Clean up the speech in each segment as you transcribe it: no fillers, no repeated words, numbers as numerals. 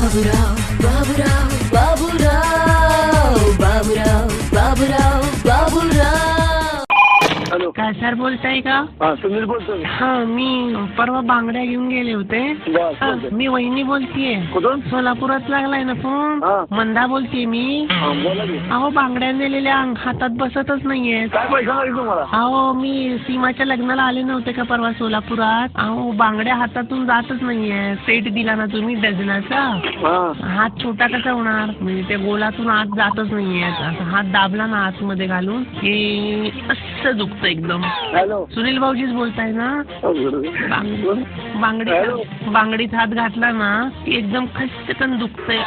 Baburao Baburao Baburao Baburao Baburao Baburao. Hello, काय sir बोलताय का? हा सुनील बोलतोय. हा मी परवा बांगड्या घेऊन गेले होते. बस, हा, बोलतोय. मी वहिनी बोलतीये. कुठून? सोलापुरात लागलाय ना फोन? हा. मंदा बोलतीये मी. हा, बोला की. अहो बांगड्या नेलेल्या हातात बसतच नाहीये. काय पैसा नाही तुम्हाला? अहो मी सीमाच्या लग्नाला आले नव्हते का परवा सोलापुरात? अहो बांगड्या हातातून जातच नाहीये. सेट दिला ना तुम्ही डझनाचा, हा हात छोटा कसा होणार? म्हणजे ते गोलातून आत जातच नाहीये. असं हात दाबला ना आतमध्ये घालून की असं दुखतं एकदम. हॅलो, सुनील भाऊजीच बोलताय ना? हॅलो. बांगडीत हात घातला ना की एकदम खसकन दुखतंय.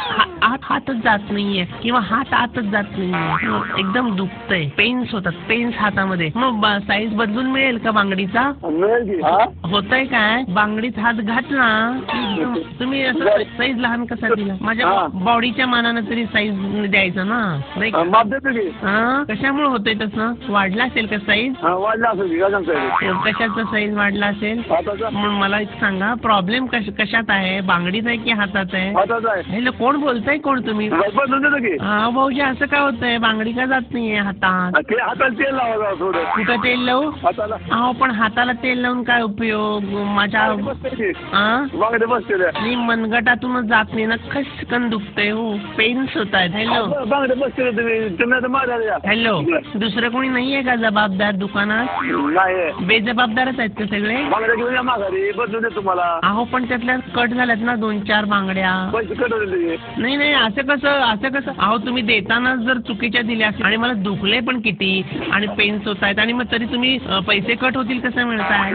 हातच जात नाहीये किंवा हात आतच जात नाहीये. एकदम दुखतंय. पेन्स होतात, पेन्स हातामध्ये. मग साईज बदलून मिळेल का बांगडीचा? मिळेल की. हा? होतंय काय? बांगडीत हात घातला एकदम तुम्ही असं साईज लहान कसा दिला? माझ्या बॉडीच्या मानानं तरी साईज द्यायचा ना. नाही का? माप देतो की. हा, कशामुळे होतंय तसं? वाढला असेल का साईज? हा, वाढला असेल की. काय सांगताय? कशाचा साईज वाढला असेल? हाताचा. मग मला एक सांगा, प्रॉब्लेम कशात आहे? बांगडीत आहे की हातात आहे? हाताचा आहे. हॅलो, कोण बोलताय? कोण तुम्ही? बदलून देतो की. हा भाऊजी, असं का होतंय? बांगडी का जात नाहीये हातात? ते हाताला तेल लावा थोडं. कुठं तेल लावू? हाताला अहो पण हाताला तेल लावून काय उपयोग? माझ्या बसते की. हा बांगडे बसते त्या. मी मनगटातूनच जात नाही ना, खसकन दुखतंय हो. पेन्स होत आहेत. हॅलो बांगडे बसते तुम्ही आता माझ्या. हॅलो, दुसरं कोणी नाहीये का जबाबदार दुकानात? नाही, बेजबाबदारच आहेत का सगळे? बांगड्या घेऊन या माघारी, बदलून देतो तुम्हाला. अहो पण त्यातल्या कट झाल्यात ना 2-4 बांगड्या. पैसे कटवले. नाही असं कसं? अहो तुम्ही देताना जर चुकीच्या दिल्या असतील आणि मला दुखले पण किती आणि पेन्स होत आहेत आणि मग तरी तुम्ही पैसे कट होतील कसं मिळताय?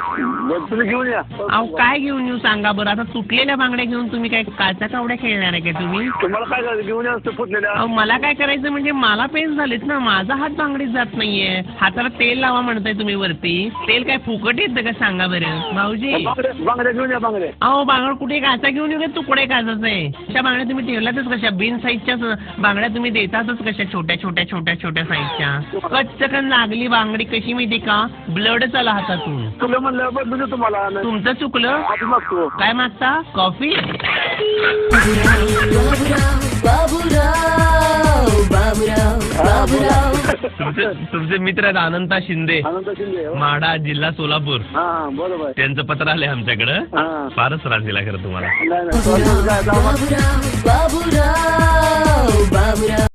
तुम्ही घेऊन या. अहो काय घेऊन येऊ सांगा बरं? आता तुटलेल्या बांगड्या घेऊन तुम्ही काय काचा कावड्या खेळणार आहे का तुम्ही? तुम्हाला काय करायचं? घेऊन या फुटलेल्या. अहो मला काय करायचं म्हणजे मला पेन्स झालेत ना, माझा हात बांगडीत जात नाहीये. हाताला तेल लावा म्हणताय तुम्ही वरती. तेल काय फुकट येतं का सांगा बरं भाऊजी? बांगड्या घेऊन या. बांगड्या अहो बांगड कुठे काचा घेऊन येऊ? तुकडे काचाच आहे. अशा बांगड्या तुम्ही ठेवल्यातच कशा? बिन साईजच्या बांगड्या तुम्ही देतातच कशा? छोट्या साईजच्या. कच्चकन लागली बांगडी कशी माहिती का? ब्लड चाला हातातून. तुला म्हणलं बदलून तुम्हाला. तुमचं चुकलं. आपण मागतो. काय मागता? कॉफी? बाबूराव बाबूराव बाबूराव बाबूराव। तुमचे मित्र आहेत अनंता शिंदे, अनंत शिंदे. माढा, जिल्हा सोलापूर. हा बरोबर. त्यांचं पत्र आलंय आमच्याकडं. हा. फारच त्रास दिला खरं तुम्हाला. नाही बाबूराव बाबूराव बाबूराव बाबूराव।